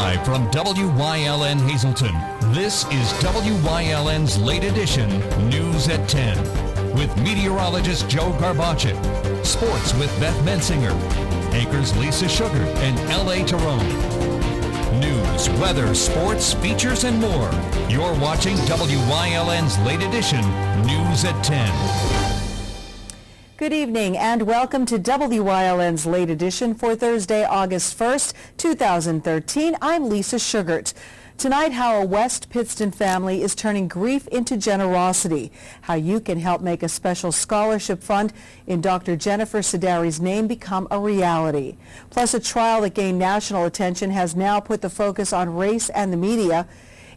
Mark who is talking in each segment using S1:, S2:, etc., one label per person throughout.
S1: Live from WYLN Hazleton, this is WYLN's late edition News at 10 with meteorologist Joe Garbacek, sports with Beth Mensinger, anchors Lisa Sugar and L.A. Tyrone. News, weather, sports, features, and more. You're watching WYLN's late edition News at 10.
S2: Good evening and welcome to WYLN's late edition for Thursday, August 1st, 2013. I'm Lisa Sugart. Tonight, how a West Pittston family is turning grief into generosity, how you can help make a special scholarship fund in Dr. Jennifer Sidari's name become a reality. Plus, a trial that gained national attention has now put the focus on race and the media.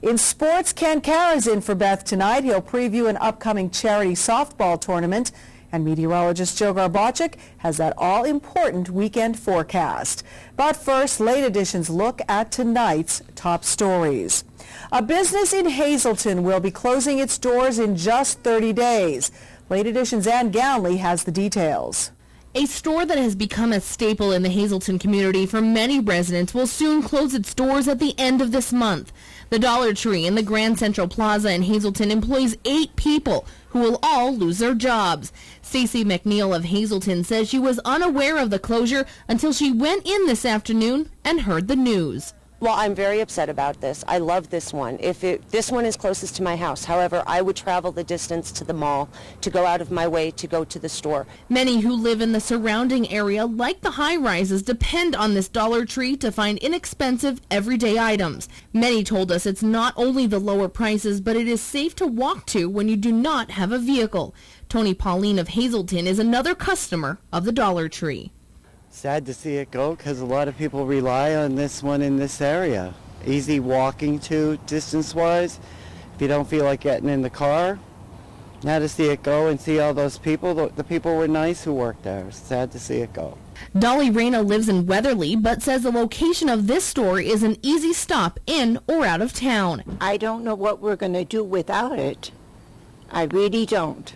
S2: In sports, Ken Kara's in for Beth tonight. He'll preview an upcoming charity softball tournament. And meteorologist Joe Garbacek has that all-important weekend forecast. But first, late edition's look at tonight's top stories. A business in Hazleton will be closing its doors in just 30 days. Late edition's Ann Gownley has the details.
S3: A store that has become a staple in the Hazleton community for many residents will soon close its doors at the end of this month. The Dollar Tree in the Grand Central Plaza in Hazleton employs 8 people who will all lose their jobs. Stacey McNeil of Hazleton says she was unaware of the closure until she went in this afternoon and heard the news.
S4: Well, I'm very upset about this. I love this one. This one is closest to my house. However, I would travel the distance to the mall to go out of my way to go to the store.
S3: Many who live in the surrounding area, like the high-rises, depend on this Dollar Tree to find inexpensive, everyday items. Many told us it's not only the lower prices, but it is safe to walk to when you do not have a vehicle. Tony Pauline of Hazleton is another customer of the Dollar Tree.
S5: Sad to see it go because a lot of people rely on this one in this area. Easy walking to distance-wise. If you don't feel like getting in the car, now to see it go and see all those people, the people were nice who worked there. Sad to see it go.
S3: Dolly Reyna lives in Weatherly, but says the location of this store is an easy stop in or out of town.
S6: I don't know what we're going to do without it. I really don't.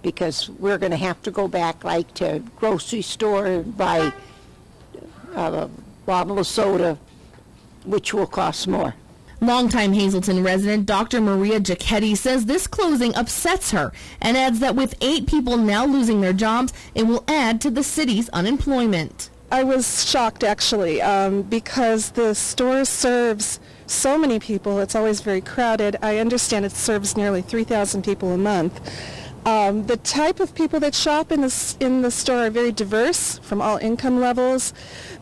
S6: Because we're going to have to go back like to grocery store and buy a bottle of soda, which will cost more.
S3: Longtime Hazleton resident Dr. Maria Giacchetti says this closing upsets her and adds that with 8 people now losing their jobs, it will add to the city's unemployment.
S7: I was shocked actually because the store serves so many people. It's always very crowded. I understand it serves nearly 3,000 people a month. The type of people that shop in the store are very diverse from all income levels,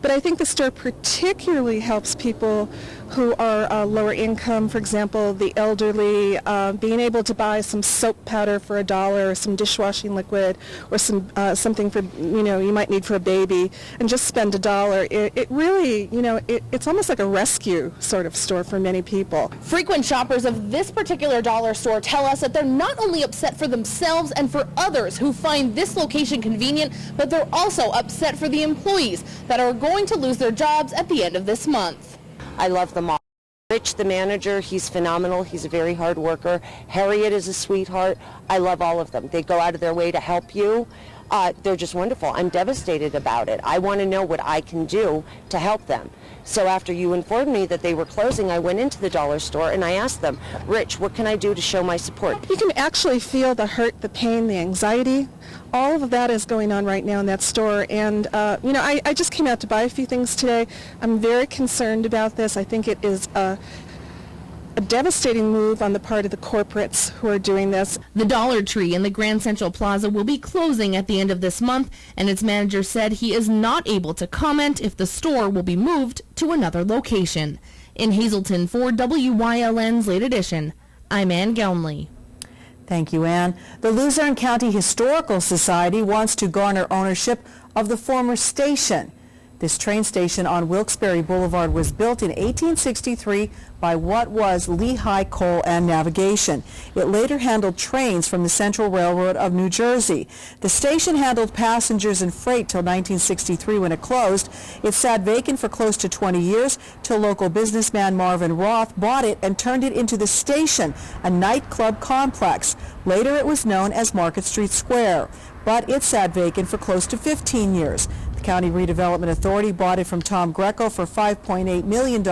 S7: but I think the store particularly helps people who are lower income, for example, the elderly, being able to buy some soap powder for $1 or some dishwashing liquid or some something for, you might need for a baby and just spend $1. It really, it's almost like a rescue sort of store for many people.
S3: Frequent shoppers of this particular dollar store tell us that they're not only upset for themselves and for others who find this location convenient, but they're also upset for the employees that are going to lose their jobs at the end of this month.
S4: I love them all. Rich, the manager, he's phenomenal. He's a very hard worker. Harriet is a sweetheart. I love all of them. They go out of their way to help you. They're just wonderful. I'm devastated about it. I want to know what I can do to help them. So after you informed me that they were closing, I went into the dollar store and I asked them, Rich, what can I do to show my support?
S7: You can actually feel the hurt, the pain, the anxiety. All of that is going on right now in that store. And, I just came out to buy a few things today. I'm very concerned about this. I think it is a devastating move on the part of the corporates who are doing this.
S3: The Dollar Tree in the Grand Central Plaza will be closing at the end of this month, and its manager said he is not able to comment if the store will be moved to another location. In Hazleton for WYLN's Late Edition, I'm Ann Gownley.
S2: Thank you, Ann. The Luzerne County Historical Society wants to garner ownership of the former station. This train station on Wilkes-Barre Boulevard was built in 1863 by what was Lehigh Coal and Navigation. It later handled trains from the Central Railroad of New Jersey. The station handled passengers and freight till 1963 when it closed. It sat vacant for close to 20 years till local businessman Marvin Roth bought it and turned it into the station, a nightclub complex. Later it was known as Market Street Square, but it sat vacant for close to 15 years. The County Redevelopment Authority bought it from Tom Greco for $5.8 million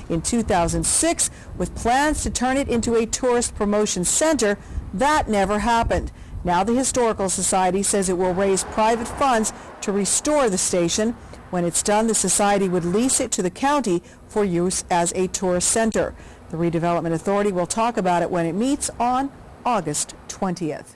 S2: in 2006 with plans to turn it into a tourist promotion center. That never happened. Now the Historical Society says it will raise private funds to restore the station. When it's done, the Society would lease it to the county for use as a tourist center. The Redevelopment Authority will talk about it when it meets on August 20th.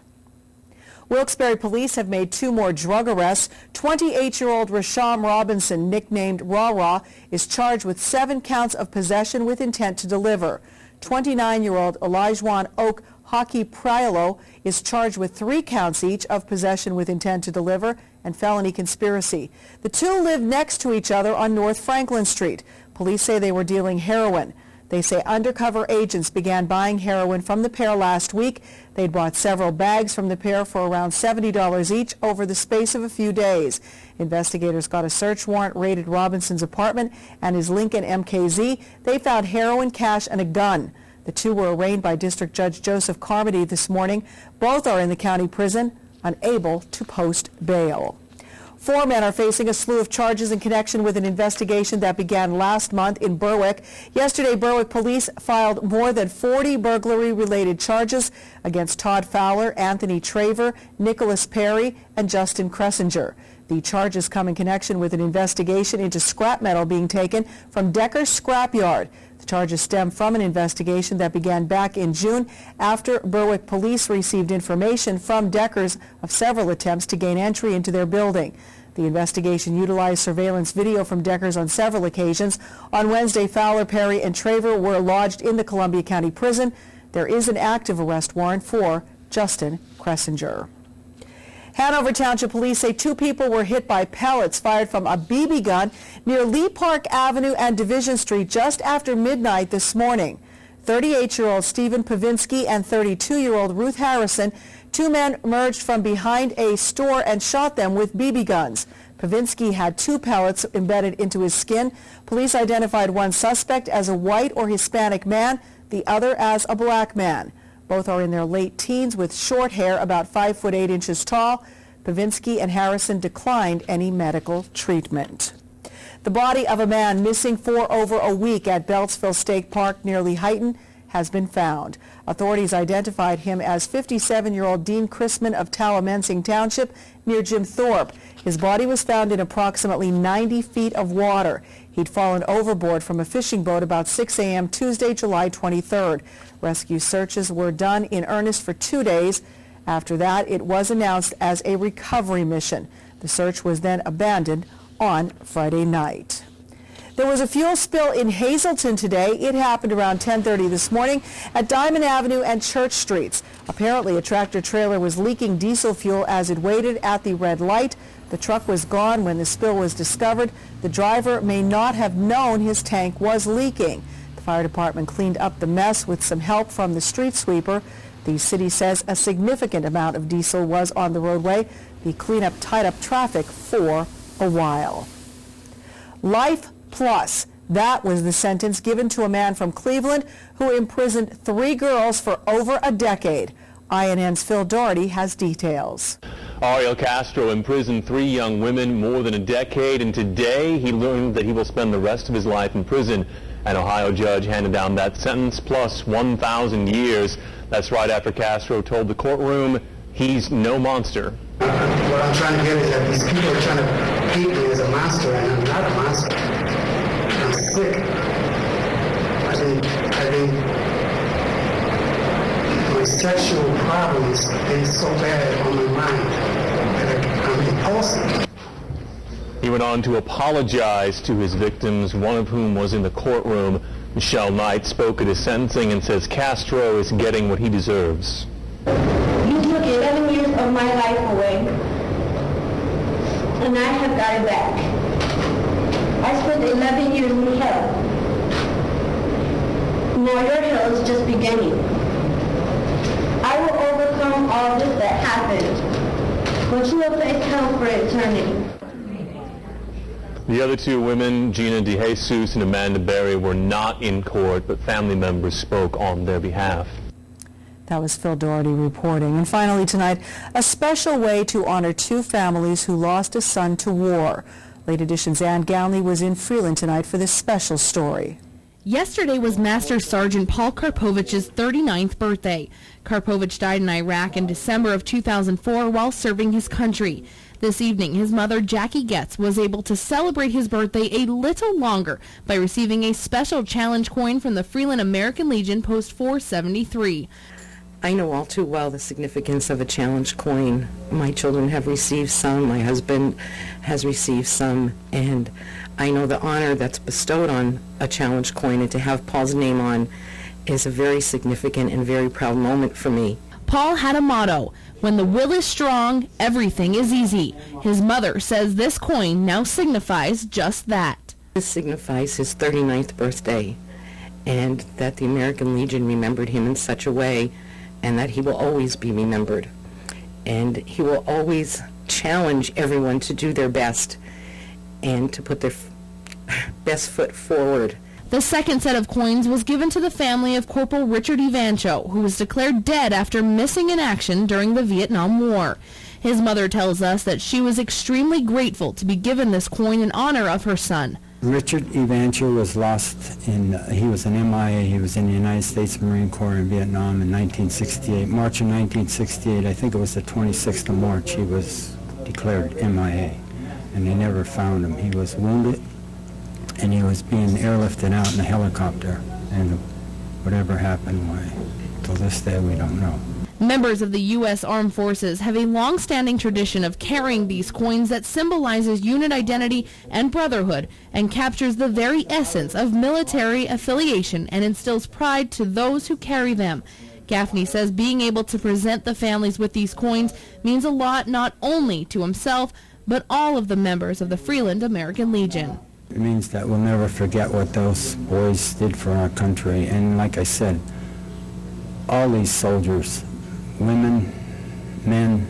S2: Wilkes-Barre police have made 2 more drug arrests. 28-year-old Rasham Robinson, nicknamed Ra-Ra, is charged with 7 counts of possession with intent to deliver. 29-year-old Elijah Oak Hockey Priolo is charged with 3 counts each of possession with intent to deliver and felony conspiracy. The 2 live next to each other on North Franklin Street. Police say they were dealing heroin. They say undercover agents began buying heroin from the pair last week. They'd bought several bags from the pair for around $70 each over the space of a few days. Investigators got a search warrant, raided Robinson's apartment and his Lincoln MKZ. They found heroin, cash, and a gun. The 2 were arraigned by District Judge Joseph Carmody this morning. Both are in the county prison, unable to post bail. 4 men are facing a slew of charges in connection with an investigation that began last month in Berwick. Yesterday, Berwick police filed more than 40 burglary-related charges against Todd Fowler, Anthony Traver, Nicholas Perry, and Justin Cressinger. The charges come in connection with an investigation into scrap metal being taken from Decker's scrapyard. The charges stem from an investigation that began back in June after Berwick police received information from Decker's of several attempts to gain entry into their building. The investigation utilized surveillance video from Decker's on several occasions. On Wednesday, Fowler, Perry, and Traver were lodged in the Columbia County Prison. There is an active arrest warrant for Justin Cressinger. Hanover Township Police say 2 people were hit by pellets fired from a BB gun near Lee Park Avenue and Division Street just after midnight this morning. 38-year-old Stephen Pavinsky and 32-year-old Ruth Harrison, 2 men emerged from behind a store and shot them with BB guns. Pavinsky had 2 pellets embedded into his skin. Police identified one suspect as a white or Hispanic man, the other as a black man. Both are in their late teens with short hair, about 5 foot 8 inches tall. Pavinsky and Harrison declined any medical treatment. The body of a man missing for over a week at Beltsville State Park near Lehighton has been found. Authorities identified him as 57-year-old Dean Chrisman of Towamensing Township near Jim Thorpe. His body was found in approximately 90 feet of water. He'd fallen overboard from a fishing boat about 6 a.m. Tuesday, July 23rd. Rescue searches were done in earnest for 2 days. After that, it was announced as a recovery mission. The search was then abandoned on Friday night. There was a fuel spill in Hazleton today. It happened around 10:30 this morning at Diamond Avenue and Church Streets. Apparently, a tractor trailer was leaking diesel fuel as it waited at the red light. The truck was gone when the spill was discovered. The driver may not have known his tank was leaking. The fire department cleaned up the mess with some help from the street sweeper. The city says a significant amount of diesel was on the roadway. The cleanup tied up traffic for a while. Life plus. That was the sentence given to a man from Cleveland who imprisoned 3 girls for over a decade. INN's Phil Doherty has details.
S8: Ariel Castro imprisoned 3 young women more than a decade, and today he learned that he will spend the rest of his life in prison. An Ohio judge handed down that sentence plus 1,000 years. That's right after Castro told the courtroom he's no monster.
S9: What I'm trying to get is that these people are trying to paint me as a monster, and I'm not a monster. I'm sick. I think my sexual problems been so bad on my mind that I'm impulsive.
S8: He went on to apologize to his victims, one of whom was in the courtroom. Michelle Knight spoke at his sentencing and says Castro is getting what he deserves.
S10: You took 11 years of my life away, and I have got it back. I spent 11 years in hell. Now your hell is just beginning. I will overcome all this that happened, but you will face hell for eternity.
S8: The other 2 women, Gina DeJesus and Amanda Berry, were not in court, but family members spoke on their behalf.
S2: That was Phil Doherty reporting. And finally tonight, a special way to honor two families who lost a son to war. Late Edition's Ann Gownley was in Freeland tonight for this special story.
S3: Yesterday was Master Sergeant Paul Karpovich's 39th birthday. Karpovich died in Iraq in December of 2004 while serving his country. This evening, his mother, Jackie Getz, was able to celebrate his birthday a little longer by receiving a special challenge coin from the Freeland American Legion Post 473.
S11: I know all too well the significance of a challenge coin. My children have received some, my husband has received some, and I know the honor that's bestowed on a challenge coin, and to have Paul's name on is a very significant and very proud moment for me.
S3: Paul had a motto: when the will is strong, everything is easy. His mother says this coin now signifies just that.
S11: This signifies his 39th birthday, and that the American Legion remembered him in such a way, and that he will always be remembered. And he will always challenge everyone to do their best and to put their best foot forward.
S3: The second set of coins was given to the family of Corporal Richard Evancho, who was declared dead after missing in action during the Vietnam War. His mother tells us that she was extremely grateful to be given this coin in honor of her son.
S12: Richard Evancho was lost he was an MIA. He was in the United States Marine Corps in Vietnam in 1968. March of 1968, I think it was the 26th of March, he was declared MIA, and they never found him. He was wounded, and he was being airlifted out in a helicopter, and whatever happened, why, till this day we don't know.
S3: Members of the U.S. Armed Forces have a long-standing tradition of carrying these coins that symbolizes unit identity and brotherhood and captures the very essence of military affiliation and instills pride to those who carry them. Gaffney says being able to present the families with these coins means a lot not only to himself, but all of the members of the Freeland American Legion.
S12: It means that we'll never forget what those boys did for our country. And like I said, all these soldiers, women, men,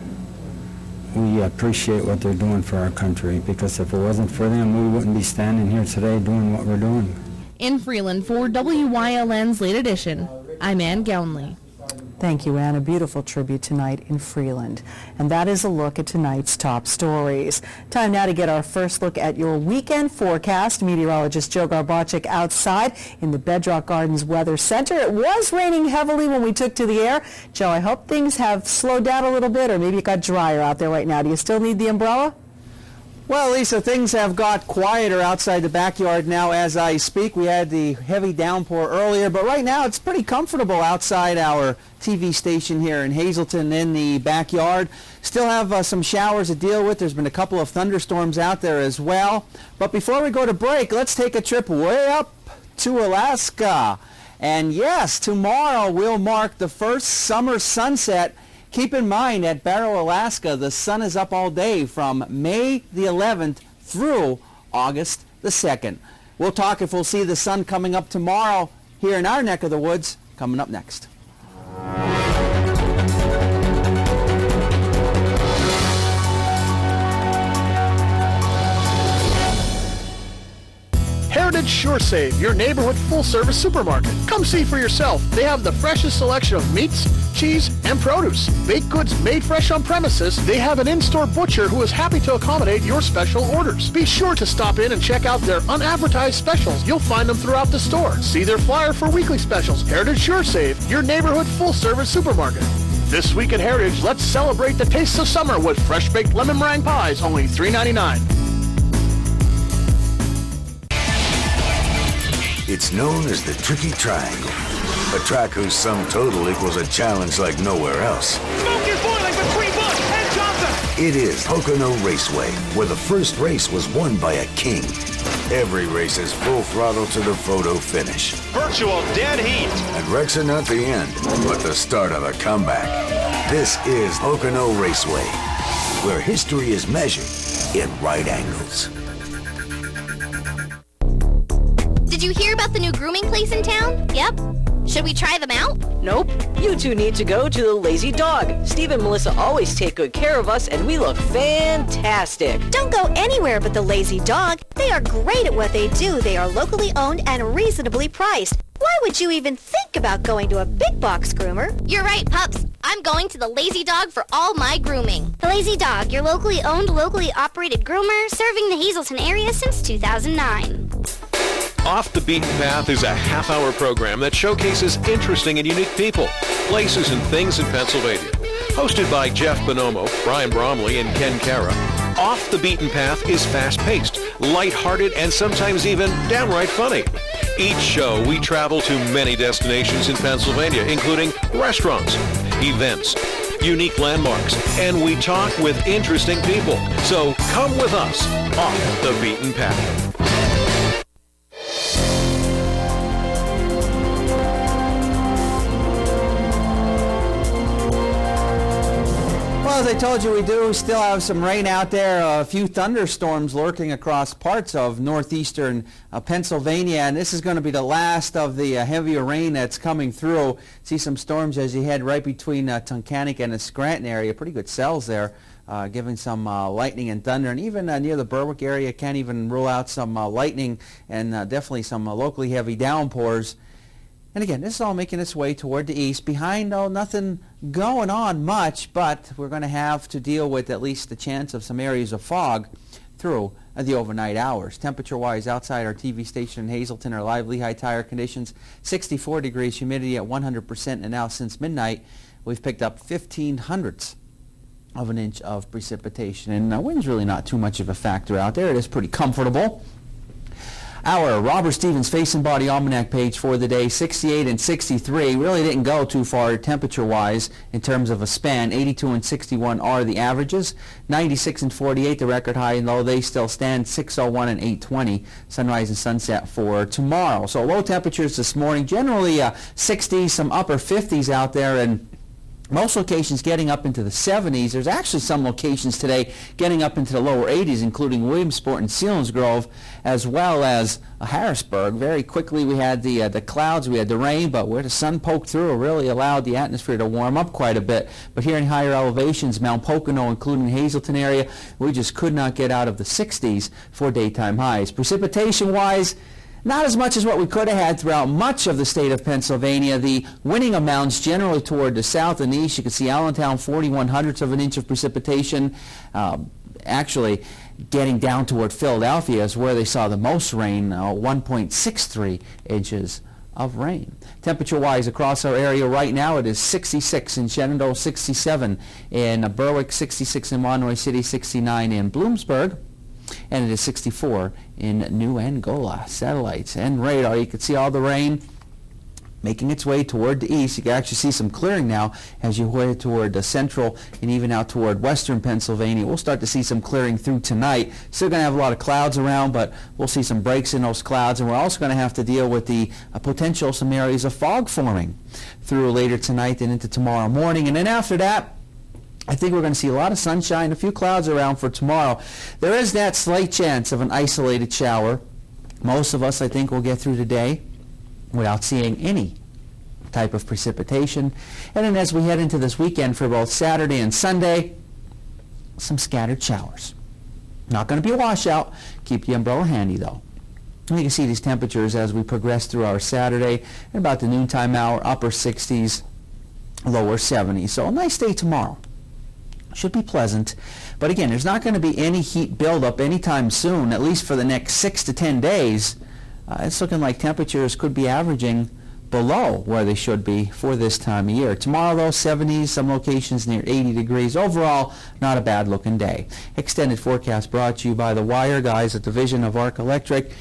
S12: we appreciate what they're doing for our country, because if it wasn't for them, we wouldn't be standing here today doing what we're doing.
S3: In Freeland, for WYLN's Late Edition, I'm Ann Gownley.
S2: Thank you, Ann. A beautiful tribute tonight in Freeland. And that is a look at tonight's top stories. Time now to get our first look at your weekend forecast. Meteorologist Joe Garbacik outside in the Bedrock Gardens Weather Center. It was raining heavily when we took to the air. Joe, I hope things have slowed down a little bit, or maybe it got drier out there right now. Do you still need the umbrella?
S13: Well, Lisa, things have got quieter outside the backyard now as I speak. We had the heavy downpour earlier, but right now it's pretty comfortable outside our TV station here in Hazleton in the backyard. Still have some showers to deal with. There's been a couple of thunderstorms out there as well. But before we go to break, let's take a trip way up to Alaska. And yes, tomorrow will mark the first summer sunset. Keep in mind, at Barrow, Alaska, the sun is up all day from May the 11th through August the 2nd. We'll talk if we'll see the sun coming up tomorrow here in our neck of the woods, coming up next.
S14: Heritage SureSave, your neighborhood full-service supermarket. Come see for yourself. They have the freshest selection of meats, cheese, and produce. Baked goods made fresh on premises. They have an in-store butcher who is happy to accommodate your special orders. Be sure to stop in and check out their unadvertised specials. You'll find them throughout the store. See their flyer for weekly specials. Heritage SureSave, your neighborhood full-service supermarket. This week at Heritage, let's celebrate the tastes of summer with fresh-baked lemon meringue pies, only $3.99.
S15: It's known as the Tricky Triangle, a track whose sum total equals a challenge like nowhere else.
S16: Smoke is boiling between Bush and Johnson.
S15: It is Pocono Raceway, where the first race was won by a king. Every race is full throttle to the photo finish.
S16: Virtual dead heat.
S15: And wrecks are not the end, but the start of a comeback. This is Pocono Raceway, where history is measured in right angles.
S17: Did you hear about the new grooming place in town? Yep. Should we try them out?
S18: Nope. You two need to go to the Lazy Dog. Steve and Melissa always take good care of us, and we look fantastic.
S17: Don't go anywhere but the Lazy Dog. They are great at what they do. They are locally owned and reasonably priced. Why would you even think about going to a big box groomer? You're right, pups. I'm going to the Lazy Dog for all my grooming. The Lazy Dog, your locally owned, locally operated groomer, serving the Hazleton area since 2009.
S16: Off the Beaten Path is a half-hour program that showcases interesting and unique people, places, and things in Pennsylvania. Hosted by Jeff Bonomo, Brian Bromley, and Ken Kara, Off the Beaten Path is fast-paced, lighthearted, and sometimes even downright funny. Each show, we travel to many destinations in Pennsylvania, including restaurants, events, unique landmarks, and we talk with interesting people. So come with us off the Beaten Path.
S13: Well, as I told you, we do still have some rain out there, a few thunderstorms lurking across parts of northeastern Pennsylvania, and this is going to be the last of the heavier rain that's coming through. See some storms as you head right between Tunkhannock and the Scranton area. Pretty good cells there, giving some lightning and thunder, and even near the Berwick area, can't even rule out some lightning and definitely some locally heavy downpours. And again, this is all making its way toward the east. Behind, nothing going on much, but we're going to have to deal with at least the chance of some areas of fog through the overnight hours. Temperature-wise, outside our TV station in Hazleton, our live Lehigh tire conditions, 64 degrees, humidity at 100%, and now since midnight, we've picked up 0.15 of an inch of precipitation. And wind's really not too much of a factor out there. It is pretty comfortable. Our Robert Stevens Face and Body Almanac page for the day, 68 and 63. Really didn't go too far temperature-wise in terms of a span. 82 and 61 are the averages. 96 and 48, the record high and low. They still stand 601 and 820. Sunrise and sunset for tomorrow. So low temperatures this morning. Generally 60s, some upper 50s out there, and most locations getting up into the 70s. There's actually some locations today getting up into the lower 80s, including Williamsport and Selinsgrove, as well as Harrisburg. Very quickly we had the clouds, we had the rain, but where the sun poked through, it really allowed the atmosphere to warm up quite a bit. But here in higher elevations, Mount Pocono, including the Hazleton area, we just could not get out of the 60s for daytime highs. Precipitation-wise, not as much as what we could have had throughout much of the state of Pennsylvania. The winning amounts generally toward the south and east. You can see Allentown, 41/100ths of an inch of precipitation. Actually, getting down toward Philadelphia is where they saw the most rain, 1.63 inches of rain. Temperature-wise across our area right now, it is 66 in Shenandoah, 67 in Berwick, 66 in Monroe City, 69 in Bloomsburg, and it is 64 in New Angola. Satellites and radar, you can see all the rain making its way toward the east. You can actually see some clearing now as you head toward the central and even out toward western Pennsylvania. We'll start to see some clearing through tonight. Still going to have a lot of clouds around, but we'll see some breaks in those clouds, and we're also going to have to deal with the potential some areas of fog forming through later tonight and into tomorrow morning. And then after that, I think we're going to see a lot of sunshine, a few clouds around for tomorrow. There is that slight chance of an isolated shower. Most of us, I think, will get through the day without seeing any type of precipitation. And then as we head into this weekend for both Saturday and Sunday, some scattered showers. Not going to be a washout. Keep the umbrella handy, though. And you can see these temperatures as we progress through our Saturday at about the noontime hour, upper 60s, lower 70s. So a nice day tomorrow. Should be pleasant, but again, there's not going to be any heat buildup anytime soon, at least for the next 6 to 10 days. It's looking like temperatures could be averaging below where they should be for this time of year. Tomorrow, though, 70s, some locations near 80 degrees. Overall, not a bad looking day. Extended forecast brought to you by the Wire guys at Division of Arc Electric.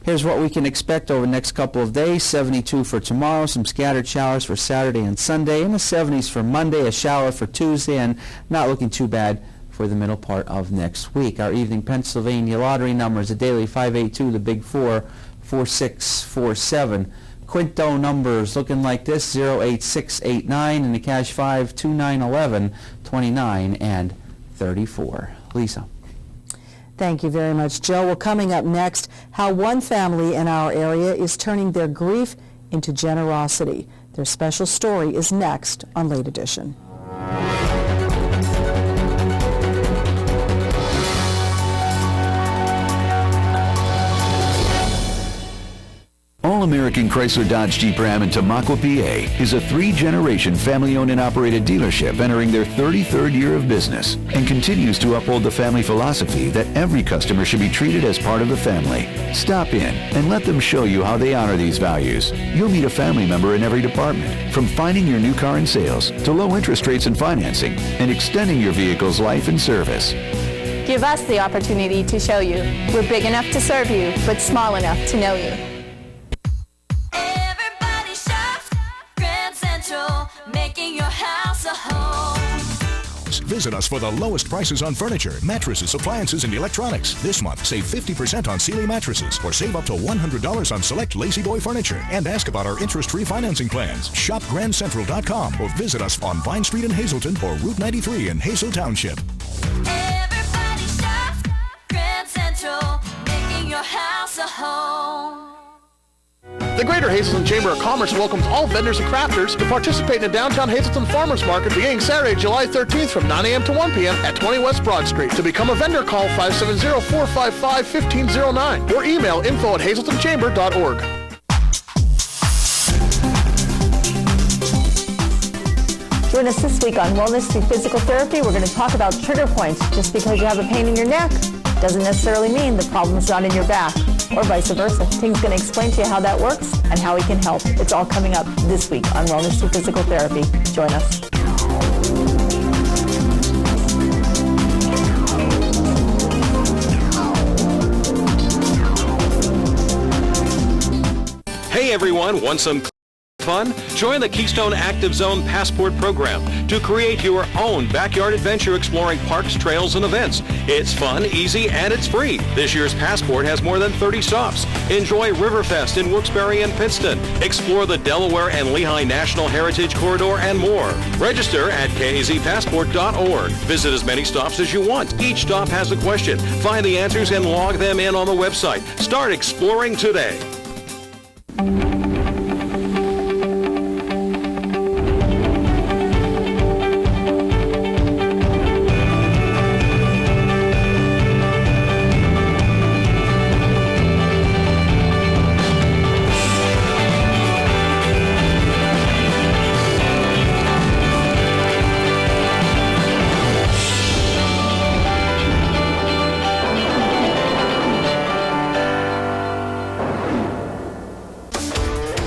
S13: Here's what we can expect over the next couple of days. 72 for tomorrow, some scattered showers for Saturday and Sunday, in the 70s for Monday, a shower for Tuesday, and not looking too bad for the middle part of next week. Our evening Pennsylvania lottery numbers, the daily 582, the big 4, 4647. Quinto numbers looking like this, 08689, and the cash 5, 2911, 29, and 34. Lisa.
S2: Thank you very much, Joe. Well, coming up next, how one family in our area is turning their grief into generosity. Their special story is next on Late Edition.
S15: All-American Chrysler Dodge Jeep Ram in Tamaqua, PA is a 3-generation family-owned and operated dealership entering their 33rd year of business and continues to uphold the family philosophy that every customer should be treated as part of the family. Stop in and let them show you how they honor these values. You'll meet a family member in every department, from finding your new car in sales to low interest rates and financing and extending your vehicle's life and service.
S19: Give us the opportunity to show you. We're big enough to serve you, but small enough to know you.
S20: Everybody shops Grand Central, making your house a home.
S21: Visit us for the lowest prices on furniture, mattresses, appliances, and electronics. This month, save 50% on Sealy mattresses or save up to $100 on select Lazy Boy furniture. And ask about our interest-free financing plans. Shop GrandCentral.com or visit us on Vine Street in Hazleton or Route 93 in Hazel Township.
S20: Everybody shops Grand Central, making your house a home.
S14: The Greater Hazleton Chamber of Commerce welcomes all vendors and crafters to participate in the Downtown Hazleton Farmers Market beginning Saturday, July 13th from 9 a.m. to 1 p.m. at 20 West Broad Street. To become a vendor, call 570-455-1509 or email info@hazletonchamber.org.
S22: Join us this week on Wellness Through Physical Therapy. We're going to talk about trigger points. Just because you have a pain in your neck doesn't necessarily mean the problem's not in your back, or vice versa. Ting's going to explain to you how that works and how he can help. It's all coming up this week on Wellness Through Physical Therapy. Join us.
S16: Hey everyone, want some fun? Join the Keystone Active Zone Passport program to create your own backyard adventure exploring parks, trails, and events. It's fun, easy, and it's free. This year's Passport has more than 30 stops. Enjoy Riverfest in Wilkes-Barre and Pittston. Explore the Delaware and Lehigh National Heritage Corridor and more. Register at kazpassport.org. Visit as many stops as you want. Each stop has a question. Find the answers and log them in on the website. Start exploring today.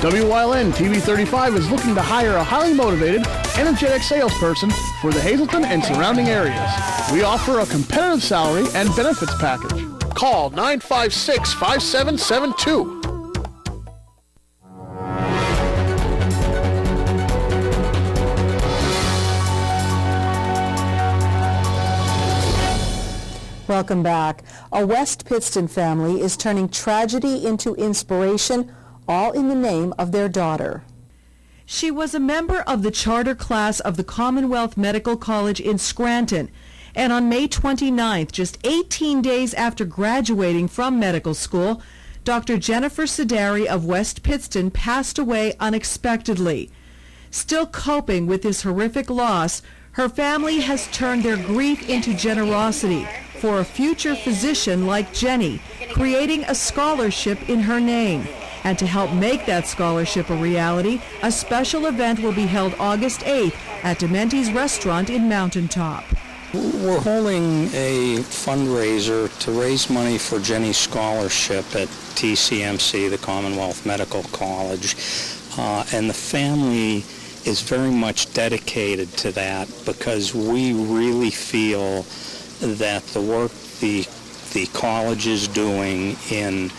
S14: WYLN TV 35 is looking to hire a highly motivated, energetic salesperson for the Hazleton and surrounding areas. We offer a competitive salary and benefits package. Call 956-5772.
S2: Welcome back. A West Pittston family is turning tragedy into inspiration, all in the name of their daughter.
S23: She was a member of the charter class of the Commonwealth Medical College in Scranton, and on May 29th, just 18 days after graduating from medical school, Dr. Jennifer Sidari of West Pittston passed away unexpectedly. Still coping with this horrific loss, her family has turned their grief into generosity for a future physician like Jenny, creating a scholarship in her name. And to help make that scholarship a reality, a special event will be held August 8th at Dementi's Restaurant in Mountaintop.
S24: We're holding a fundraiser to raise money for Jenny's scholarship at TCMC, the Commonwealth Medical College, and the family is very much dedicated to that because we really feel that the work the college is doing in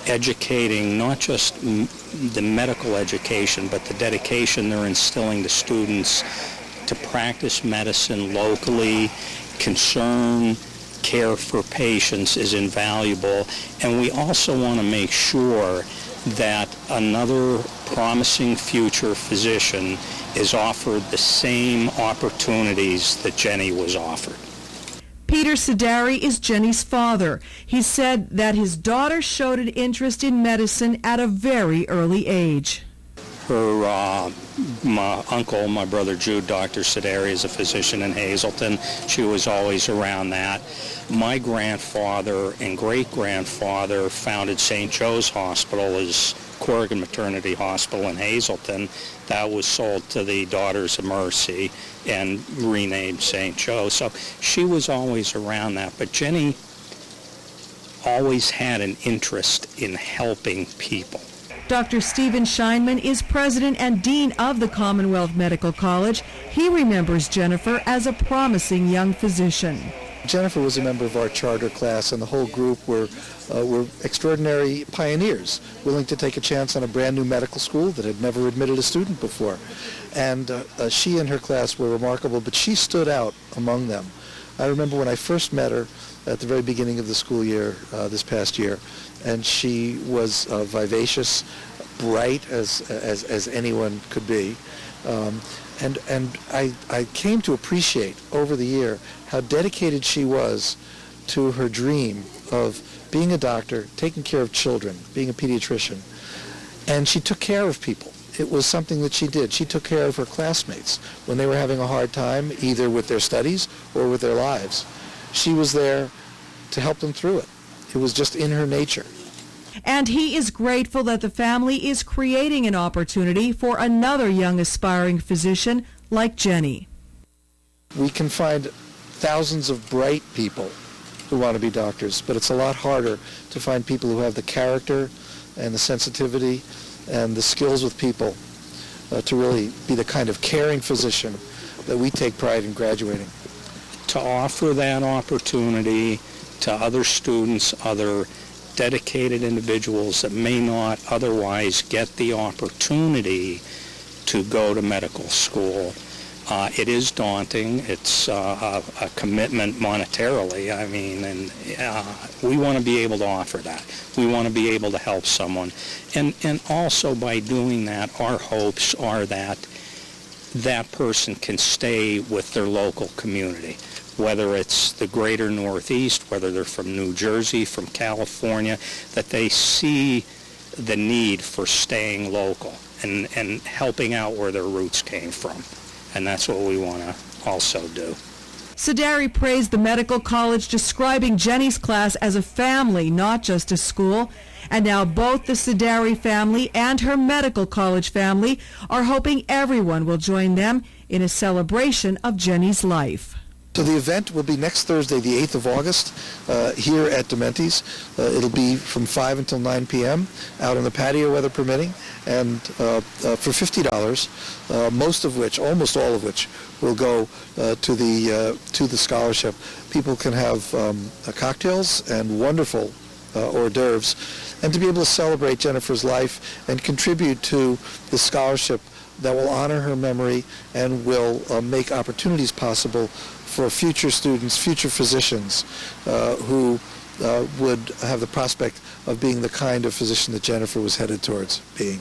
S24: educating not just the medical education, but the dedication they're instilling to students to practice medicine locally, concern, care for patients is invaluable. And we also want to make sure that another promising future physician is offered the same opportunities that Jenny was offered.
S23: Peter Sidari is Jenny's father. He said that his daughter showed an interest in medicine at a very early age.
S24: my uncle, my brother Jude, Dr. Sideri, is a physician in Hazleton. She was always around that. My grandfather and great-grandfather founded St. Joe's Hospital as Corrigan Maternity Hospital in Hazleton. That was sold to the Daughters of Mercy and renamed St. Joe. So she was always around that. But Jenny always had an interest in helping people.
S23: Dr. Stephen Scheinman is president and dean of the Commonwealth Medical College. He remembers Jennifer as a promising young physician.
S1: Jennifer was a member of our charter class, and the whole group were extraordinary pioneers, willing to take a chance on a brand new medical school that had never admitted a student before. And she and her class were remarkable, but she stood out among them. I remember when I first met her at the very beginning of the school year this past year, and she was vivacious, bright as anyone could be. And I came to appreciate over the year how dedicated she was to her dream of being a doctor, taking care of children, being a pediatrician. And she took care of people. It was something that she did. She took care of her classmates when they were having a hard time, either with their studies or with their lives. She was there to help them through it. It was just in her nature.
S23: And he is grateful that the family is creating an opportunity for another young aspiring physician like Jenny.
S1: We can find thousands of bright people who want to be doctors, but it's a lot harder to find people who have the character and the sensitivity and the skills with people to really be the kind of caring physician that we take pride in graduating.
S24: To offer that opportunity to other students, other dedicated individuals that may not otherwise get the opportunity to go to medical school. It is daunting. It's a commitment monetarily. I mean, and we want to be able to offer that. We want to be able to help someone. And also by doing that, our hopes are that that person can stay with their local community, whether it's the greater Northeast, whether they're from New Jersey, from California, that they see the need for staying local and helping out where their roots came from. And that's what we want to also do.
S23: Sideri praised the medical college, describing Jenny's class as a family, not just a school. And now both the Sideri family and her medical college family are hoping everyone will join them in a celebration of Jenny's life.
S1: So the event will be next Thursday, the 8th of August, here at Dementi's. It'll be from 5 until 9 p.m. out on the patio, weather permitting, and for $50, almost all of which, will go to the scholarship. People can have cocktails and wonderful hors d'oeuvres, and to be able to celebrate Jennifer's life and contribute to the scholarship that will honor her memory and will make opportunities possible for future students, future physicians who would have the prospect of being the kind of physician that Jennifer was headed towards being.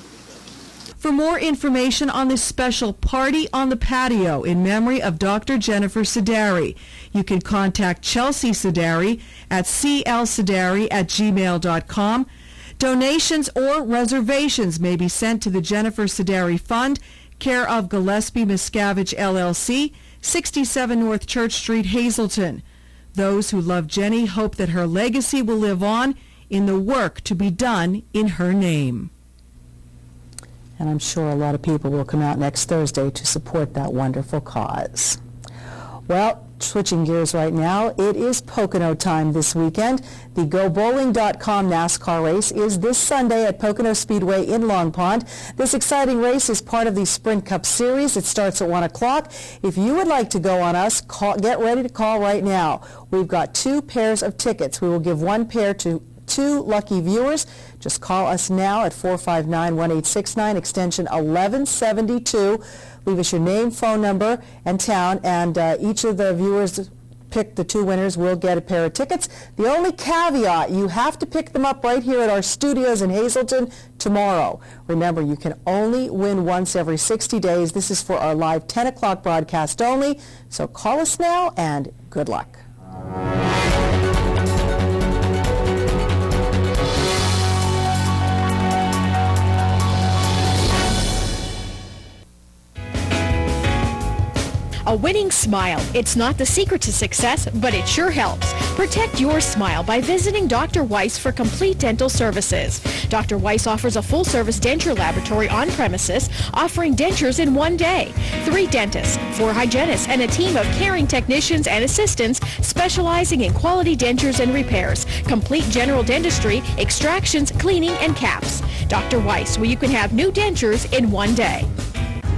S23: For more information on this special party on the patio in memory of Dr. Jennifer Sideri, you can contact Chelsea Sideri at clsideri@gmail.com. Donations or reservations may be sent to the Jennifer Sideri Fund, care of Gillespie Miscavige LLC, 67 North Church Street, Hazleton. Those who love Jenny hope that her legacy will live on in the work to be done in her name.
S2: And I'm sure a lot of people will come out next Thursday to support that wonderful cause. Well, switching gears right now, it is Pocono time this weekend. The GoBowling.com NASCAR race is this Sunday at Pocono Speedway in Long Pond. This exciting race is part of the Sprint Cup Series. It starts at 1 o'clock. If you would like to go on us, get ready to call right now. We've got 2 pairs of tickets. We will give 1 pair to 2 lucky viewers. Just call us now at 459-1869, extension 1172. Leave us your name, phone number, and town, and each of the viewers pick the 2 winners will get a pair of tickets. The only caveat, you have to pick them up right here at our studios in Hazleton tomorrow. Remember, you can only win once every 60 days. This is for our live 10 o'clock broadcast only. So call us now, and good luck.
S4: A winning smile. It's not the secret to success, but it sure helps. Protect your smile by visiting Dr. Weiss for complete dental services. Dr. Weiss offers a full-service denture laboratory on premises, offering dentures in one day. 3 dentists, 4 hygienists, and a team of caring technicians and assistants specializing in quality dentures and repairs, complete general dentistry, extractions, cleaning, and caps. Dr. Weiss, where you can have new dentures in one day.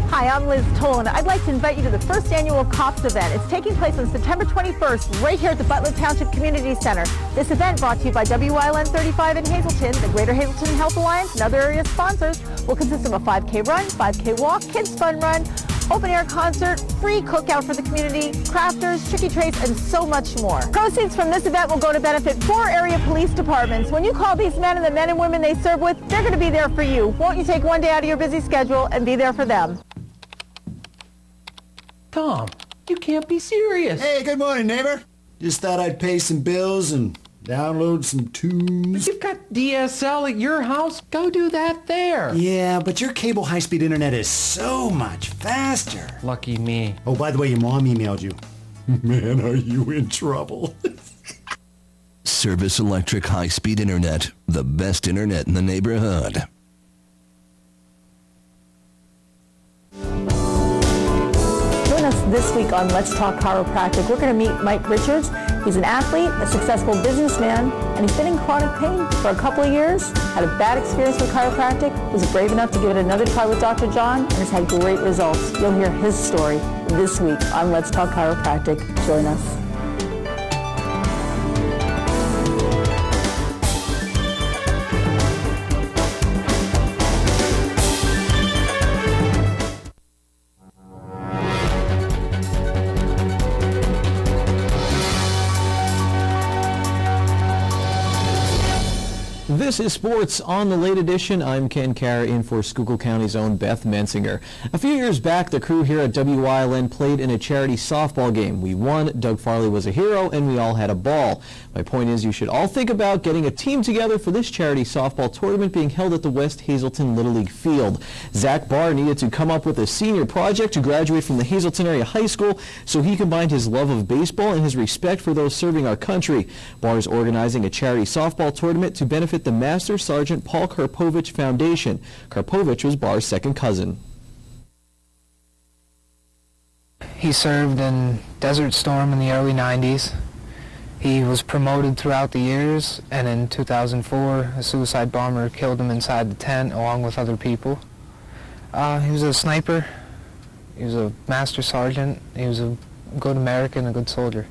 S22: Hi, I'm Liz Tolan. I'd like to invite you to the first annual COPS event. It's taking place on September 21st right here at the Butler Township Community Center. This event, brought to you by WILN 35 in Hazleton, the Greater Hazleton Health Alliance, and other area sponsors, will consist of a 5K run, 5K walk, kids fun run, open air concert, free cookout for the community, crafters, tricky trays, and so much more. Proceeds from this event will go to benefit 4 area police departments. When you call these men and the men and women they serve with, they're going to be there for you. Won't you take one day out of your busy schedule and be there for them?
S5: Tom, you can't be serious.
S6: Hey, good morning, neighbor. Just thought I'd pay some bills and download some tunes.
S5: You've got DSL at your house. Go do that there.
S6: Yeah, but your cable high-speed internet is so much faster.
S5: Lucky me.
S6: Oh, by the way, your mom emailed you. Man, are you in trouble.
S7: Service Electric high-speed internet. The best internet in the neighborhood.
S22: Join us this week on Let's Talk Chiropractic. We're going to meet Mike Richards. He's an athlete, a successful businessman, and he's been in chronic pain for a couple of years, had a bad experience with chiropractic, was brave enough to give it another try with Dr. John, and has had great results. You'll hear his story this week on Let's Talk Chiropractic. Join us.
S25: This is Sports on the Late Edition. I'm Ken Kara in for Schuylkill County's own Beth Mensinger. A few years back, the crew here at WILN played in a charity softball game. We won, Doug Farley was a hero, and we all had a ball. My point is you should all think about getting a team together for this charity softball tournament being held at the West Hazleton Little League Field. Zach Barr needed to come up with a senior project to graduate from the Hazleton Area High School so he combined his love of baseball and his respect for those serving our country. Barr is organizing a charity softball tournament to benefit the Master Sergeant Paul Karpovich Foundation. Karpovich was Barr's second cousin.
S26: He served in Desert Storm in the early 90s. He was promoted throughout the years, and in 2004, a suicide bomber killed him inside the tent along with other people. He was a sniper. He was a Master Sergeant. He was a good American, a good soldier.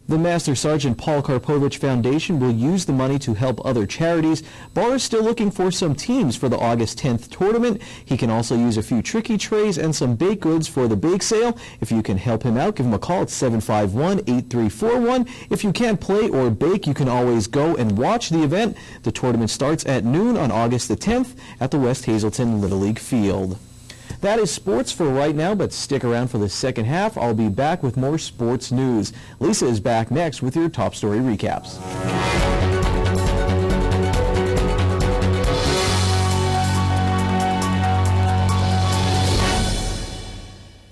S25: The Master Sergeant Paul Karpovich Foundation will use the money to help other charities. Barr is still looking for some teams for the August 10th tournament. He can also use a few tricky trays and some baked goods for the bake sale. If you can help him out, give him a call at 751-8341. If you can't play or bake, you can always go and watch the event. The tournament starts at noon on August the 10th at the West Hazleton Little League Field. That is sports for right now, but stick around for the second half. I'll be back with more sports news. Lisa is back next with your top story recaps.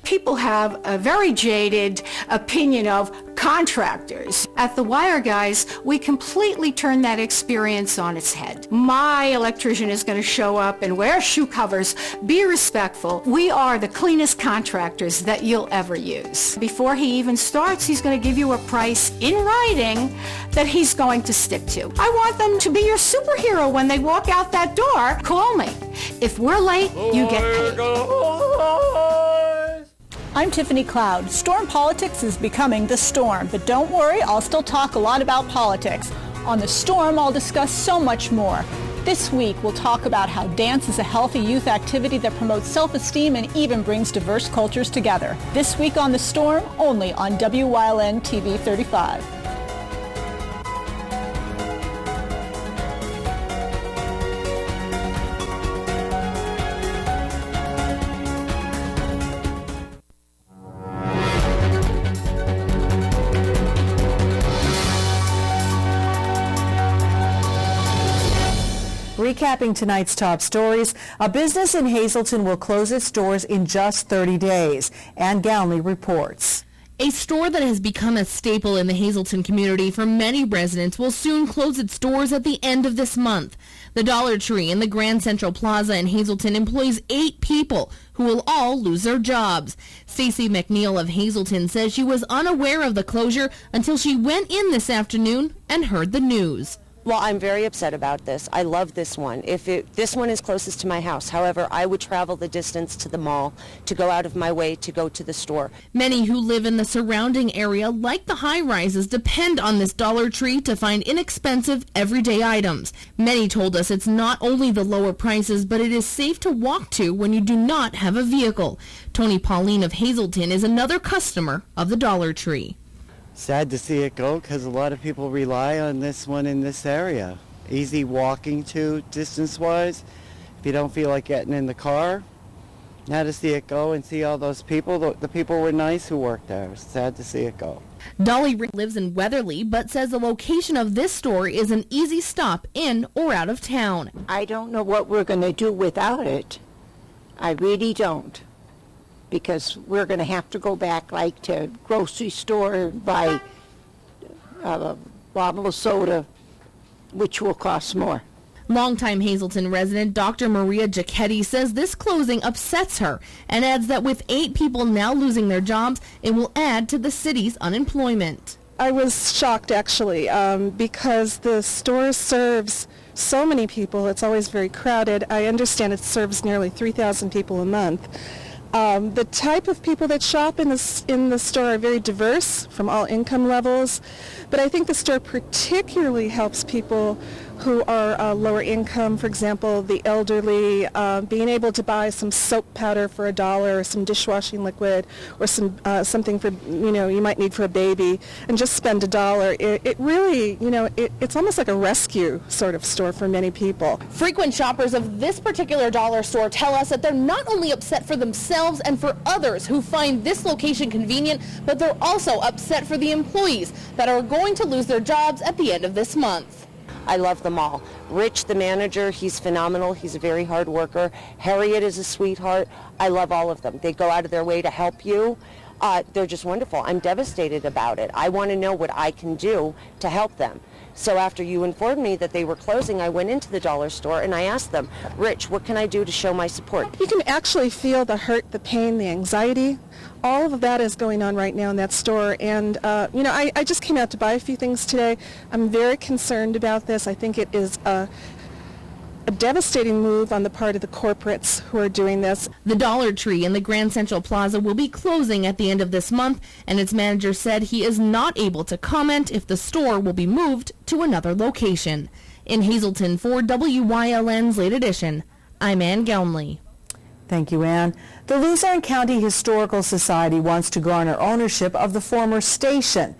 S27: People have a very jaded opinion of contractors. At The Wire Guys, we completely turn that experience on its head. My electrician is going to show up and wear shoe covers. Be respectful. We are the cleanest contractors that you'll ever use. Before he even starts, he's going to give you a price in writing that he's going to stick to. I want them to be your superhero when they walk out that door. Call me. If we're late, you get paid.
S28: I'm Tiffany Cloud. Storm politics is becoming the storm, but don't worry, I'll still talk a lot about politics. On The Storm, I'll discuss so much more. This week, we'll talk about how dance is a healthy youth activity that promotes self-esteem and even brings diverse cultures together. This week on The Storm, only on WILN TV 35.
S2: Recapping tonight's top stories, a business in Hazleton will close its doors in just 30 days. Ann Gownley reports.
S3: A store that has become a staple in the Hazleton community for many residents will soon close its doors at the end of this month. The Dollar Tree in the Grand Central Plaza in Hazleton employs 8 people who will all lose their jobs. Stacy McNeil of Hazleton says she was unaware of the closure until she went in this afternoon and heard the news.
S8: Well, I'm very upset about this. I love this one. This one is closest to my house. However, I would travel the distance to the mall to go out of my way to go to the store.
S3: Many who live in the surrounding area, like the high-rises, depend on this Dollar Tree to find inexpensive, everyday items. Many told us it's not only the lower prices, but it is safe to walk to when you do not have a vehicle. Tony Pauline of Hazleton is another customer of the Dollar Tree.
S9: Sad to see it go because a lot of people rely on this one in this area. Easy walking to distance-wise. If you don't feel like getting in the car, now to see it go and see all those people, the people were nice who worked there. Sad to see it go.
S3: Dolly lives in Weatherly, but says the location of this store is an easy stop in or out of town.
S10: I don't know what we're going to do without it. I really don't. Because we're going to have to go back like to grocery store and buy a bottle of soda, which will cost more.
S3: Longtime Hazleton resident Dr. Maria Giacchetti says this closing upsets her and adds that with 8 people now losing their jobs, it will add to the city's unemployment.
S11: I was shocked actually because the store serves so many people. It's always very crowded. I understand it serves nearly 3,000 people a month. The type of people that shop in the store are very diverse from all income levels, but I think the store particularly helps people who are lower income, for example, the elderly, being able to buy some soap powder for $1 or some dishwashing liquid or some something for, you might need for a baby and just spend $1. It really, it's almost like a rescue sort of store for many people.
S3: Frequent shoppers of this particular dollar store tell us that they're not only upset for themselves and for others who find this location convenient, but they're also upset for the employees that are going to lose their jobs at the end of this month.
S8: I love them all. Rich, the manager, he's phenomenal. He's a very hard worker. Harriet is a sweetheart. I love all of them. They go out of their way to help you. They're just wonderful. I'm devastated about it. I want to know what I can do to help them. So after you informed me that they were closing, I went into the dollar store and I asked them, Rich, what can I do to show my support?
S11: You can actually feel the hurt, the pain, the anxiety. All of that is going on right now in that store. And, I just came out to buy a few things today. I'm very concerned about this. I think it is a devastating move on the part of the corporates who are doing this.
S3: The Dollar Tree in the Grand Central Plaza will be closing at the end of this month, and its manager said he is not able to comment if the store will be moved to another location. In Hazleton for WYLN's Late Edition, I'm Ann Gownley.
S2: Thank you, Ann. The Luzerne County Historical Society wants to garner ownership of the former station.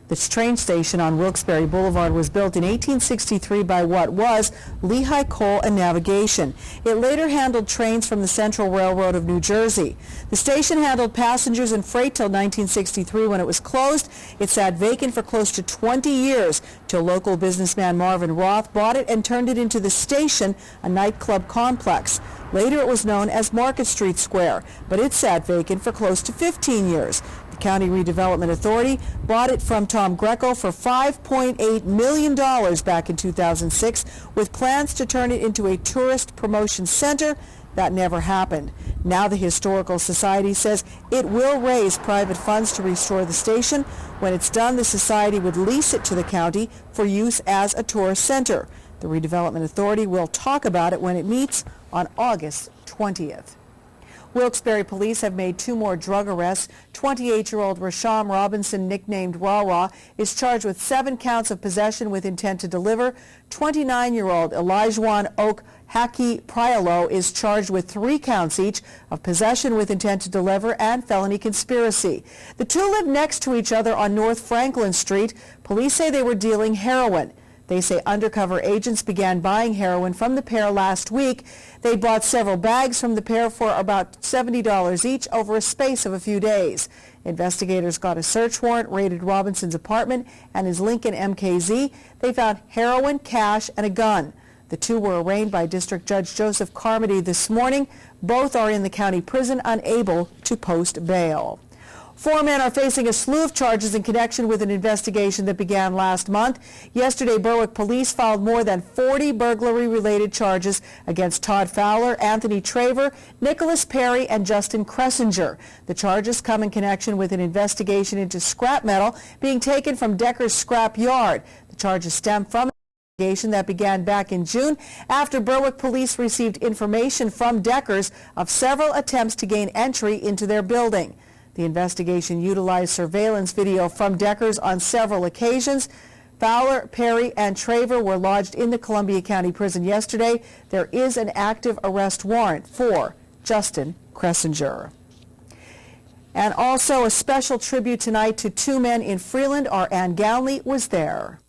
S2: This train station on Wilkes-Barre Boulevard was built in 1863 by what was Lehigh Coal and Navigation. It later handled trains from the Central Railroad of New Jersey. The station handled passengers and freight till 1963 when it was closed. It sat vacant for close to 20 years till local businessman Marvin Roth bought it and turned it into the station, a nightclub complex. Later it was known as Market Street Square, but it sat vacant for close to 15 years. The County Redevelopment Authority bought it from Tom Greco for $5.8 million back in 2006, with plans to turn it into a tourist promotion center. That never happened. Now the Historical Society says it will raise private funds to restore the station. When it's done, the Society would lease it to the county for use as a tourist center. The Redevelopment Authority will talk about it when it meets on August 20th. Wilkes-Barre police have made 2 more drug arrests. 28-year-old Rasham Robinson, nicknamed Rah-Rah, is charged with 7 counts of possession with intent to deliver. 29-year-old Elijah Oak Haki Prialo is charged with 3 counts each of possession with intent to deliver and felony conspiracy. The 2 live next to each other on North Franklin Street. Police say they were dealing heroin. They say undercover agents began buying heroin from the pair last week. They bought several bags from the pair for about $70 each over a space of a few days. Investigators got a search warrant, raided Robinson's apartment and his Lincoln MKZ. They found heroin, cash, and a gun. The two were arraigned by District Judge Joseph Carmody this morning. Both are in the county prison, unable to post bail. 4 men are facing a slew of charges in connection with an investigation that began last month. Yesterday, Berwick police filed more than 40 burglary-related charges against Todd Fowler, Anthony Traver, Nicholas Perry, and Justin Cressinger. The charges come in connection with an investigation into scrap metal being taken from Decker's scrap yard. The charges stem from an investigation that began back in June after Berwick police received information from Decker's of several attempts to gain entry into their building. The investigation utilized surveillance video from Decker's on several occasions. Fowler, Perry, and Traver were lodged in the Columbia County Prison yesterday. There is an active arrest warrant for Justin Cressinger. And also a special tribute tonight to 2 men in Freeland. Our Ann Gownley was there.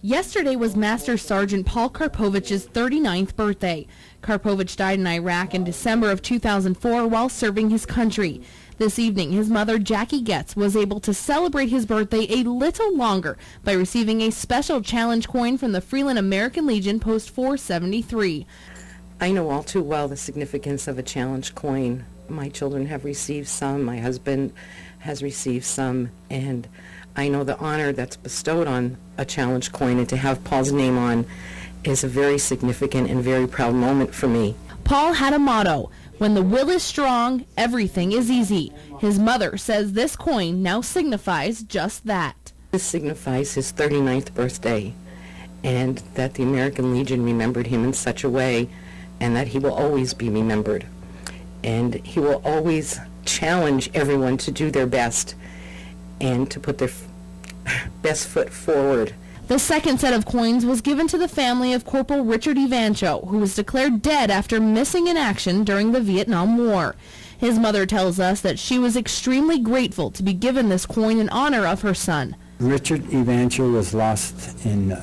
S3: Yesterday was Master Sergeant Paul Karpovich's 39th birthday. Karpovich died in Iraq in December of 2004 while serving his country. This evening, his mother, Jackie Getz, was able to celebrate his birthday a little longer by receiving a special challenge coin from the Freeland American Legion Post 473.
S12: I know all too well the significance of a challenge coin. My children have received some, my husband has received some, and I know the honor that's bestowed on a challenge coin, and to have Paul's name on is a very significant and very proud moment for me.
S3: Paul had a motto: when the will is strong, everything is easy. His mother says this coin now signifies just that.
S12: This signifies his 39th birthday, and that the American Legion remembered him in such a way, and that he will always be remembered. And he will always challenge everyone to do their best and to put their best foot forward.
S3: The second set of coins was given to the family of Corporal Richard Evancho, who was declared dead after missing in action during the Vietnam War. His mother tells us that she was extremely grateful to be given this coin in honor of her son.
S13: Richard Evancho was lost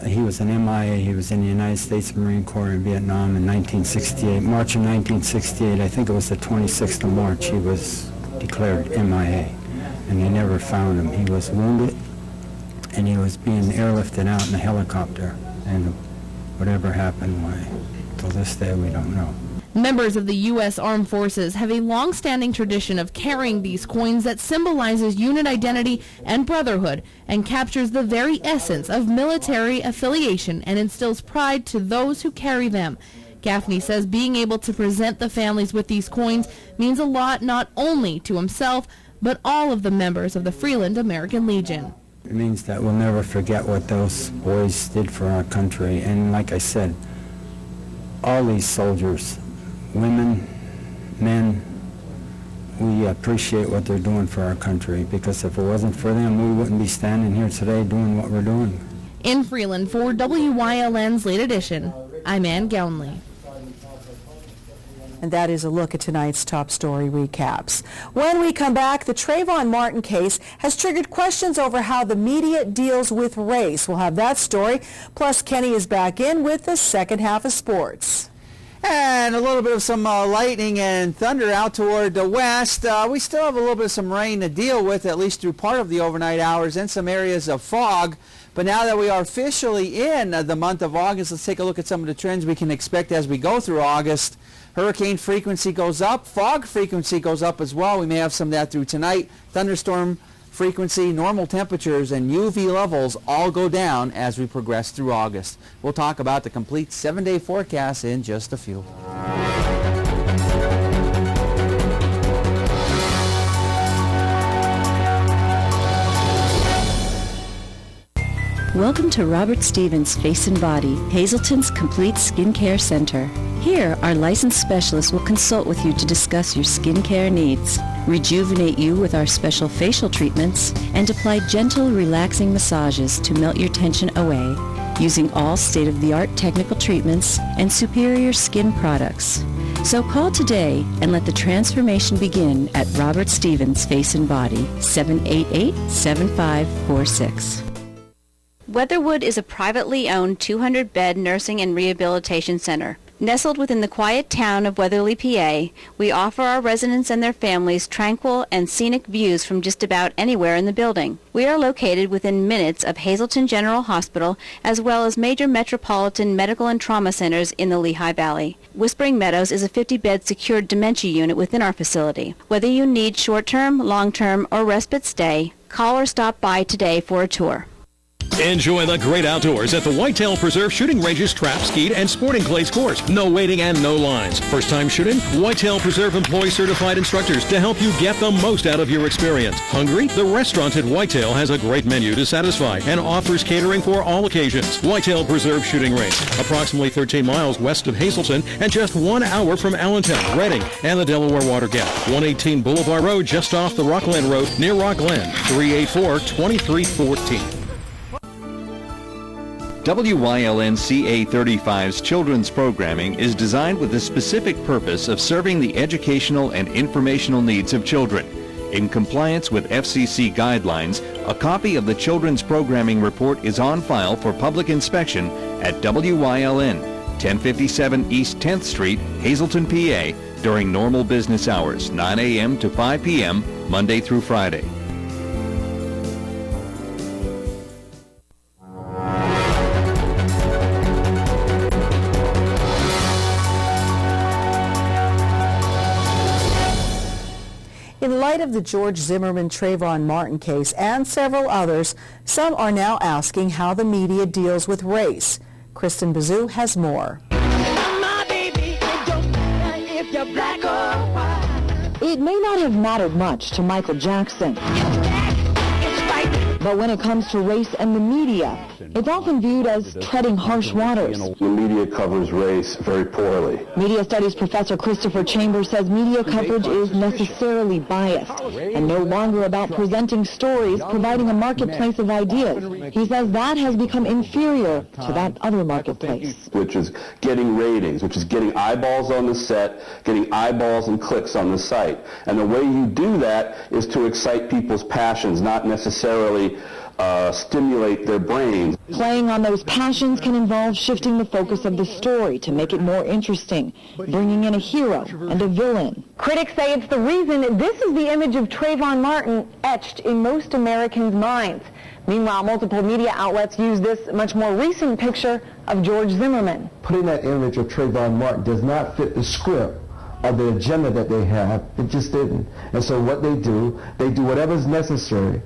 S13: he was an MIA. He was in the United States Marine Corps in Vietnam in 1968. March of 1968, I think it was the 26th of March, he was declared MIA, and they never found him. He was wounded, and he was being airlifted out in a helicopter, and whatever happened, why, till this day we don't know.
S3: Members of the U.S. Armed Forces have a long-standing tradition of carrying these coins that symbolizes unit identity and brotherhood and captures the very essence of military affiliation and instills pride to those who carry them. Gaffney says being able to present the families with these coins means a lot not only to himself, but all of the members of the Freeland American Legion.
S13: It means that we'll never forget what those boys did for our country. And like I said, all these soldiers, women, men, we appreciate what they're doing for our country, because if it wasn't for them, we wouldn't be standing here today doing what we're doing.
S3: In Freeland, for WYLN's Late Edition, I'm Ann Gownley.
S2: And that is a look at tonight's top story recaps. When we come back, the Trayvon Martin case has triggered questions over how the media deals with race. We'll have that story. Plus, Kenny is back in with the second half of sports.
S15: And a little bit of some lightning and thunder out toward the west. We still have a little bit of some rain to deal with, at least through part of the overnight hours, and some areas of fog. But now that we are officially in the month of August, let's take a look at some of the trends we can expect as we go through August. Hurricane frequency goes up. Fog frequency goes up as well. We may have some of that through tonight. Thunderstorm frequency, normal temperatures, and UV levels all go down as we progress through August. We'll talk about the complete 7-day forecast in just a few.
S17: Welcome to Robert Stevens Face and Body, Hazelton's complete skincare center. Here, our licensed specialists will consult with you to discuss your skincare needs, rejuvenate you with our special facial treatments, and apply gentle, relaxing massages to melt your tension away, using all state-of-the-art technical treatments and superior skin products. So call today and let the transformation begin at Robert Stevens Face and Body, 788-7546.
S18: Weatherwood is a privately owned 200-bed nursing and rehabilitation center.
S1: Nestled within the quiet town of Weatherly, PA, we offer our residents and their families tranquil and scenic views from just about anywhere in the building. We are located within minutes of Hazleton General Hospital, as well as major metropolitan medical and trauma centers in the Lehigh Valley. Whispering Meadows is a 50-bed secured dementia unit within our facility. Whether you need short-term, long-term, or respite stay, call or stop by today for a tour.
S14: Enjoy the great outdoors at the Whitetail Preserve Shooting Range's Trap, Skeet, and Sporting Clays course. No waiting and no lines. First time shooting? Whitetail Preserve employs certified instructors to help you get the most out of your experience. Hungry? The restaurant at Whitetail has a great menu to satisfy and offers catering for all occasions. Whitetail Preserve Shooting Range, approximately 13 miles west of Hazleton and just 1 hour from Allentown, Reading, and the Delaware Water Gap. 118 Boulevard Road, just off the Rockland Road near Rockland. 384-2314.
S16: WYLN CA35's children's programming is designed with the specific purpose of serving the educational and informational needs of children. In compliance with FCC guidelines, a copy of the children's programming report is on file for public inspection at WYLN, 1057 East 10th Street, Hazleton, PA, during normal business hours, 9 a.m. to 5 p.m., Monday through Friday.
S2: In light of the George Zimmerman Trayvon Martin case and several others, some are now asking how the media deals with race. Kristen Bazoo has more.
S18: It may not have mattered much to Michael Jackson, but when it comes to race and the media, it's often viewed as treading harsh waters.
S19: The media covers race very poorly.
S18: Media studies professor Christopher Chambers says media coverage is necessarily biased and no longer about presenting stories, providing a marketplace of ideas. He says that has become inferior to that other marketplace.
S19: Which is getting ratings, which is getting eyeballs on the set, getting eyeballs and clicks on the site. And the way you do that is to excite people's passions, not necessarily stimulate their brains.
S18: Playing on those passions can involve shifting the focus of the story to make it more interesting, bringing in a hero and a villain.
S20: Critics say it's the reason this is the image of Trayvon Martin etched in most Americans' minds. Meanwhile, multiple media outlets use this much more recent picture of George Zimmerman.
S21: Putting that image of Trayvon Martin does not fit the script of the agenda that they have. It just didn't. And so what they do whatever is necessary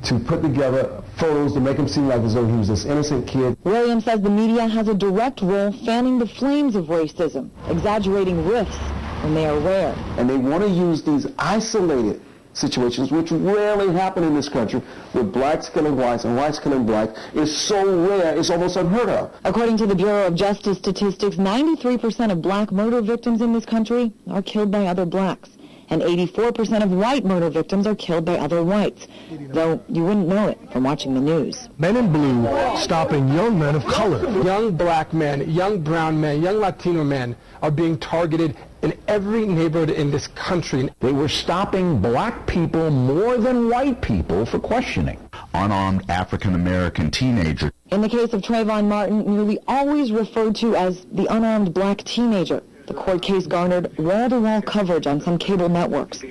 S21: to put together photos to make him seem like as though he was this innocent kid.
S18: Williams says the media has a direct role fanning the flames of racism, exaggerating rifts when they are rare.
S21: And they want to use these isolated situations, which rarely happen in this country, with blacks killing whites and whites killing blacks, is so rare, it's almost unheard of.
S18: According to the Bureau of Justice statistics, 93% of black murder victims in this country are killed by other blacks. And 84% of white murder victims are killed by other whites, though you wouldn't know it from watching the news.
S24: Men in blue stopping young men of color. Young black men, young brown men, young Latino men are being targeted in every neighborhood in this country.
S29: They were stopping black people more than white people for questioning. Unarmed African-American teenager.
S18: In the case of Trayvon Martin, nearly always referred to as the unarmed black teenager. The court case garnered wall-to-wall coverage on some cable networks.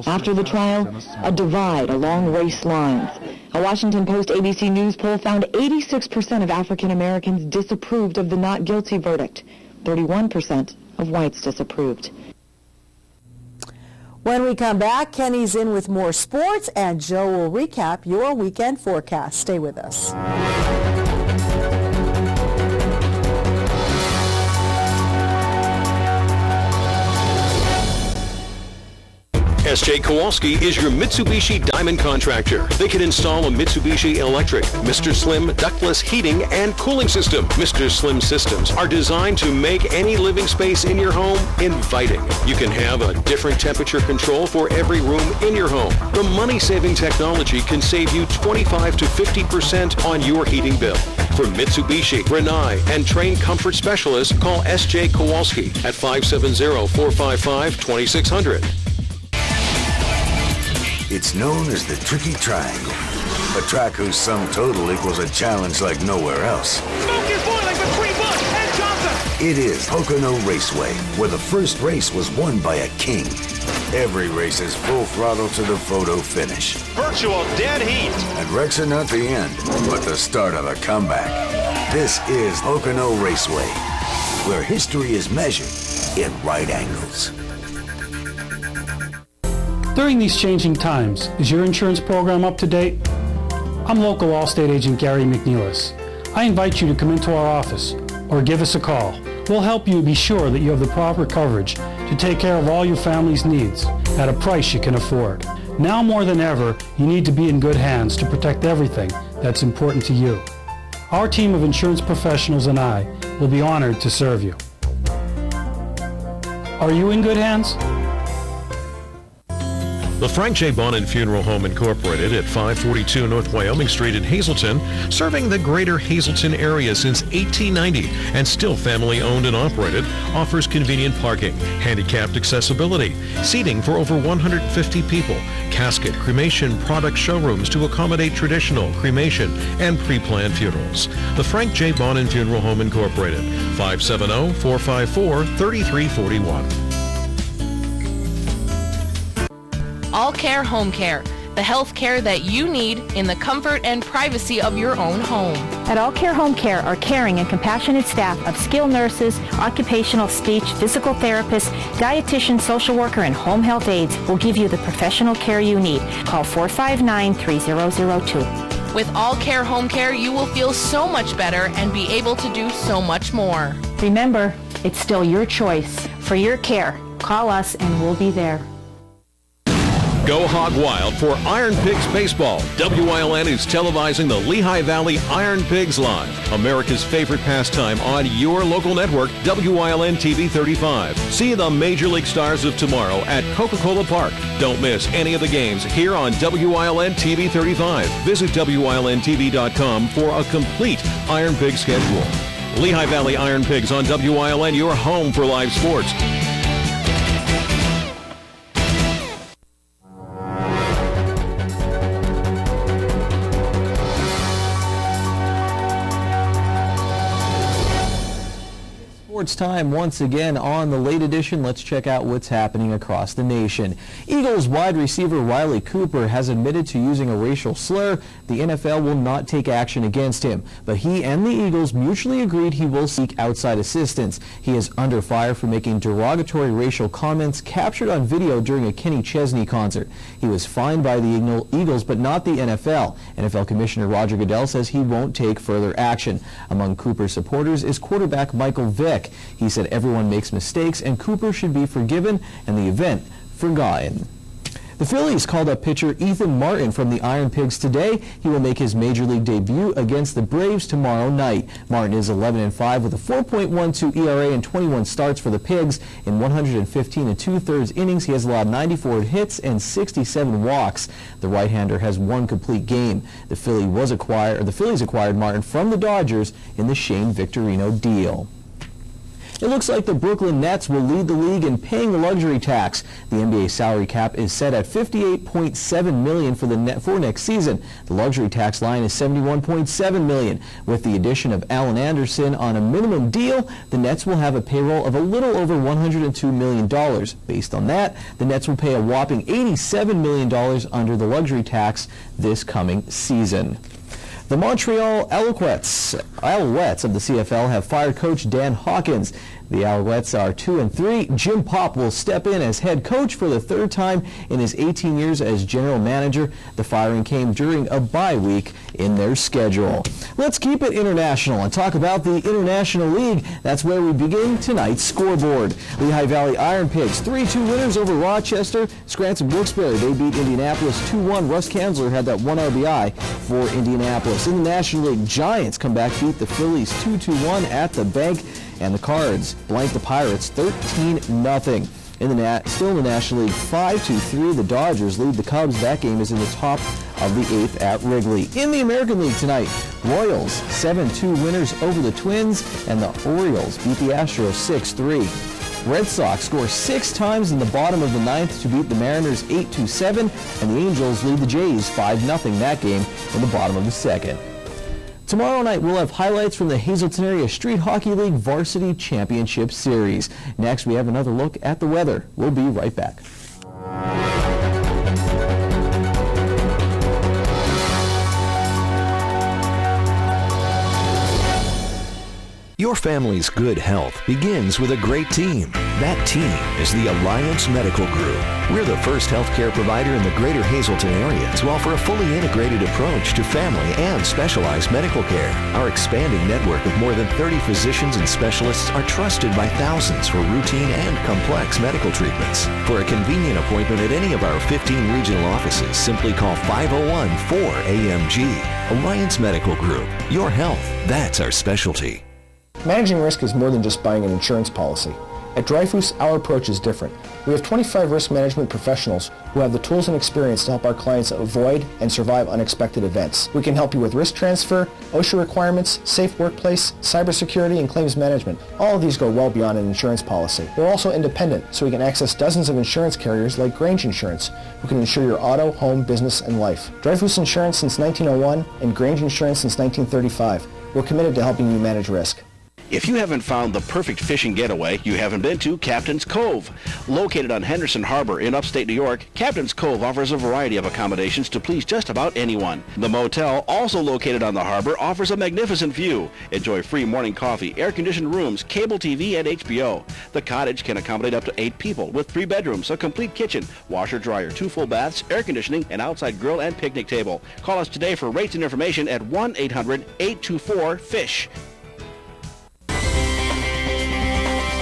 S18: After the trial, a divide along race lines. A Washington Post ABC News poll found 86% of African Americans disapproved of the not guilty verdict. 31% of whites disapproved.
S2: When we come back, Kenny's in with more sports, and Joe will recap your weekend forecast. Stay with us.
S14: S.J. Kowalski is your Mitsubishi Diamond contractor. They can install a Mitsubishi electric, Mr. Slim ductless heating and cooling system. Mr. Slim systems are designed to make any living space in your home inviting. You can have a different temperature control for every room in your home. The money-saving technology can save you 25 to 50% on your heating bill. For Mitsubishi, Rinnai, and trained comfort specialists, call S.J. Kowalski at 570-455-2600.
S30: It's known as the Tricky Triangle, a track whose sum total equals a challenge like nowhere else.
S31: Smoke is boiling between Bush and Johnson.
S30: It is Pocono Raceway, where the first race was won by a king. Every race is full throttle to the photo finish.
S14: Virtual dead heat.
S30: And wrecks are not the end, but the start of a comeback. This is Pocono Raceway, where history is measured in right angles.
S4: During these changing times, is your insurance program up to date? I'm local Allstate agent Gary McNeilis. I invite you to come into our office or give us a call. We'll help you be sure that you have the proper coverage to take care of all your family's needs at a price you can afford. Now more than ever, you need to be in good hands to protect everything that's important to you. Our team of insurance professionals and I will be honored to serve you. Are you in good hands?
S14: The Frank J. Bonin Funeral Home Incorporated at 542 North Wyoming Street in Hazelton, serving the greater Hazelton area since 1890 and still family owned and operated, offers convenient parking, handicapped accessibility, seating for over 150 people, casket, cremation product showrooms to accommodate traditional, cremation, and pre-planned funerals. The Frank J. Bonin Funeral Home Incorporated, 570-454-3341.
S3: All Care Home Care, the health care that you need in the comfort and privacy of your own home.
S5: At All Care Home Care, our caring and compassionate staff of skilled nurses, occupational speech, physical therapists, dietitian, social worker, and home health aides will give you the professional care you need. Call 459-3002.
S3: With All Care Home Care, you will feel so much better and be able to do so much more.
S5: Remember, it's still your choice. For your care, call us and we'll be there.
S14: Go hog wild for Iron Pigs Baseball. WILN is televising the Lehigh Valley Iron Pigs Live, America's favorite pastime on your local network, WILN TV 35. See the Major League Stars of tomorrow at Coca-Cola Park. Don't miss any of the games here on WILN TV 35. Visit WILNTV.com for a complete Iron Pig schedule. Lehigh Valley Iron Pigs on WILN, your home for live sports.
S6: Sports time once again on the late edition. Let's check out what's happening across the nation. Eagles wide receiver Riley Cooper has admitted to using a racial slur. The NFL will not take action against him, but he and the Eagles mutually agreed he will seek outside assistance. He is under fire for making derogatory racial comments captured on video during a Kenny Chesney concert. He was fined by the Eagles, but not the NFL. NFL Commissioner Roger Goodell says he won't take further action. Among Cooper's supporters is quarterback Michael Vick. He said everyone makes mistakes and Cooper should be forgiven and the event forgotten. The Phillies called up pitcher Ethan Martin from the Iron Pigs today. He will make his major league debut against the Braves tomorrow night. Martin is 11-5 with a 4.12 ERA and 21 starts for the Pigs. In 115 2/3 innings, he has allowed 94 hits and 67 walks. The right-hander has one complete game. The Phillies acquired Martin from the Dodgers in the Shane Victorino deal. It looks like the Brooklyn Nets will lead the league in paying the luxury tax. The NBA salary cap is set at $58.7 million for next season. The luxury tax line is $71.7 million. With the addition of Allen Anderson on a minimum deal, the Nets will have a payroll of a little over $102 million. Based on that, the Nets will pay a whopping $87 million under the luxury tax this coming season. The Montreal Alouettes of the CFL have fired coach Dan Hawkins. The Alouettes are 2-3. Jim Popp will step in as head coach for the third time in his 18 years as general manager. The firing came during a bye week in their schedule. Let's keep it international and talk about the International League. That's where we begin tonight's scoreboard. Lehigh Valley Iron Pigs 3-2 winners over Rochester. Scranton Wilkes-Barre, they beat Indianapolis 2-1. Russ Kanzler had that one RBI for Indianapolis. In the National League, Giants come back, beat the Phillies 2-1 at the bank. And the Cards blank the Pirates 13-0. Still in the National League, 5-3, the Dodgers lead the Cubs. That game is in the top of the 8th at Wrigley. In the American League tonight, Royals 7-2 winners over the Twins, and the Orioles beat the Astros 6-3. Red Sox score 6 times in the bottom of the 9th to beat the Mariners 8-7, and the Angels lead the Jays 5-0 that game in the bottom of the 2nd. Tomorrow night, we'll have highlights from the Hazleton Area Street Hockey League Varsity Championship Series. Next, we have another look at the weather. We'll be right back.
S30: Your family's good health begins with a great team. That team is the Alliance Medical Group. We're the first healthcare provider in the greater Hazleton area to offer a fully integrated approach to family and specialized medical care. Our expanding network of more than 30 physicians and specialists are trusted by thousands for routine and complex medical treatments. For a convenient appointment at any of our 15 regional offices, simply call 501-4AMG. Alliance Medical Group. Your health, that's our specialty.
S7: Managing risk is more than just buying an insurance policy. At Dreyfus, our approach is different. We have 25 risk management professionals who have the tools and experience to help our clients avoid and survive unexpected events. We can help you with risk transfer, OSHA requirements, safe workplace, cybersecurity, and claims management. All of these go well beyond an insurance policy. We're also independent, so we can access dozens of insurance carriers like Grange Insurance, who can insure your auto, home, business, and life. Dreyfus Insurance since 1901 and Grange Insurance since 1935. We're committed to helping you manage risk.
S8: If you haven't found the perfect fishing getaway, you haven't been to Captain's Cove. Located on Henderson Harbor in upstate New York, Captain's Cove offers a variety of accommodations to please just about anyone. The motel, also located on the harbor, offers a magnificent view. Enjoy free morning coffee, air-conditioned rooms, cable TV, and HBO. The cottage can accommodate up to 8 people with 3 bedrooms, a complete kitchen, washer, dryer, 2 full baths, air conditioning, and outside grill and picnic table. Call us today for rates and information at 1-800-824-FISH.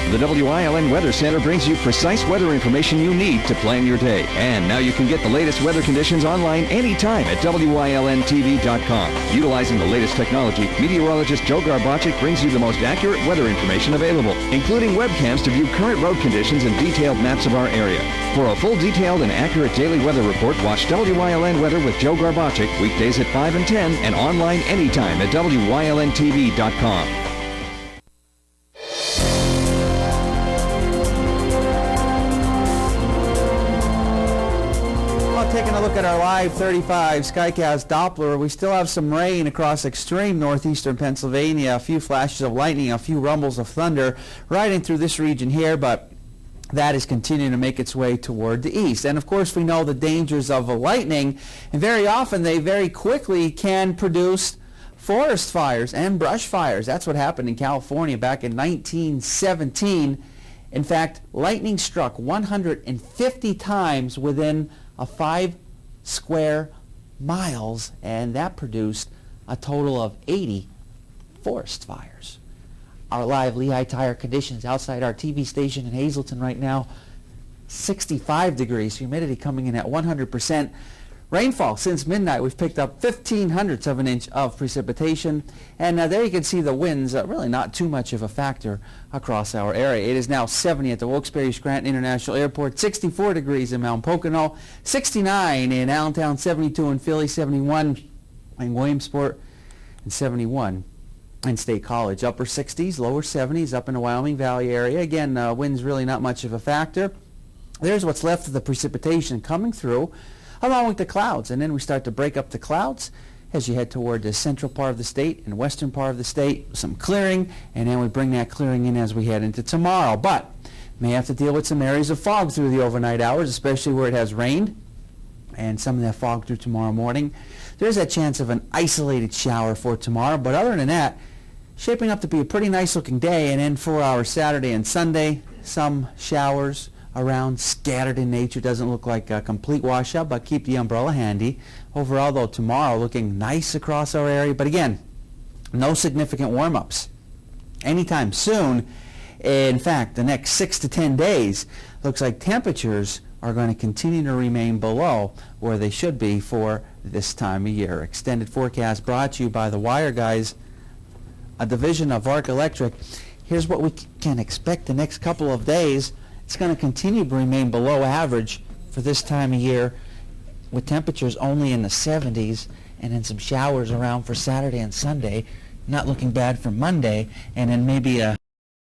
S16: The WILN Weather Center brings you precise weather information you need to plan your day. And now you can get the latest weather conditions online anytime at WILNTV.com. Utilizing the latest technology, meteorologist Joe Garbacic brings you the most accurate weather information available, including webcams to view current road conditions and detailed maps of our area. For a full detailed and accurate daily weather report, watch WILN Weather with Joe Garbacic weekdays at 5 and 10 and online anytime at WILNTV.com.
S15: Taking a look at our live 35 Skycast Doppler, we still have some rain across extreme northeastern Pennsylvania, a few flashes of lightning, a few rumbles of thunder riding through this region here, but that is continuing to make its way toward the east. And of course we know the dangers of lightning, and very often they very quickly can produce forest fires and brush fires. That's what happened in California back in 1917. In fact, lightning struck 150 times within 5 square miles, and that produced a total of 80 forest fires. Our live Lehigh Tire conditions outside our TV station in Hazleton right now, 65 degrees, humidity coming in at 100%. Rainfall since midnight, we've picked up 0.15 of an inch of precipitation, and there you can see the winds, really not too much of a factor across our area. It is now 70 at the Wilkes-Barre-Scranton International Airport, 64 degrees in Mount Pocono, 69 in Allentown, 72 in Philly, 71 in Williamsport, and 71 in State College. Upper 60s, lower 70s up in the Wyoming Valley area. Again, winds really not much of a factor. There's what's left of the precipitation coming through along with the clouds, and then we start to break up the clouds as you head toward the central part of the state and western part of the state, some clearing, and then we bring that clearing in as we head into tomorrow. But may have to deal with some areas of fog through the overnight hours, especially where it has rained, and some of that fog through tomorrow morning. There's a chance of an isolated shower for tomorrow, but other than that, shaping up to be a pretty nice looking day. And then for our Saturday and Sunday, some showers around, scattered in nature. Doesn't look like a complete washout, but keep the umbrella handy. Overall, though, tomorrow looking nice across our area, but again, no significant warm-ups anytime soon. In fact, the next 6 to 10 days looks like temperatures are going to continue to remain below where they should be for this time of year. Extended forecast brought to you by the Wire Guys, a division of Arc Electric. Here's what we can expect the next couple of days. It's going to continue to remain below average for this time of year, with temperatures only in the 70s, and then some showers around for Saturday and Sunday. Not looking bad for Monday, and then maybe a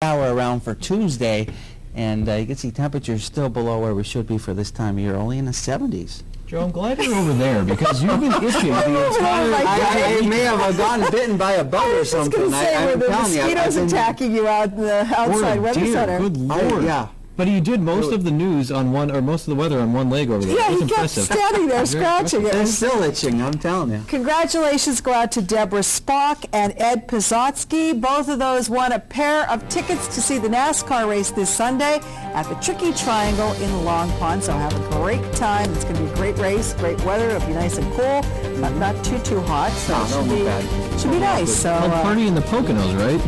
S15: shower around for Tuesday, and you can see temperatures still below where we should be for this time of year, only in the 70s.
S6: Joe, I'm glad you're over there because you've been itching the entire
S15: I may have gotten bitten by a bug or something.
S2: I was going to say, were the mosquitoes attacking you out in the outside weather center?
S6: Good Lord.
S15: Yeah.
S6: But you did most of the news on one, or most of the weather on one leg over there.
S2: Yeah,
S6: It was
S2: he kept
S6: impressive.
S2: standing there scratching it.
S15: It's still itching, I'm telling you.
S2: Congratulations go out to Deborah Spock and Ed Pizotsky. Both of those won a pair of tickets to see the NASCAR race this Sunday at the Tricky Triangle in Long Pond. So have a great time. It's going to be a great race, great weather. It'll be nice and cool, not too hot. So it should be nice. So
S6: party in the Poconos, right?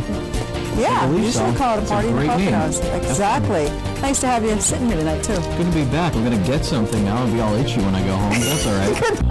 S2: yeah, we usually call it a
S6: It's
S2: party in the
S6: great name.
S2: Poconos. Exactly. Nice to have you sitting here tonight too.
S6: Good to be back. I'm going to get something now and be all itchy when I go home. That's all right.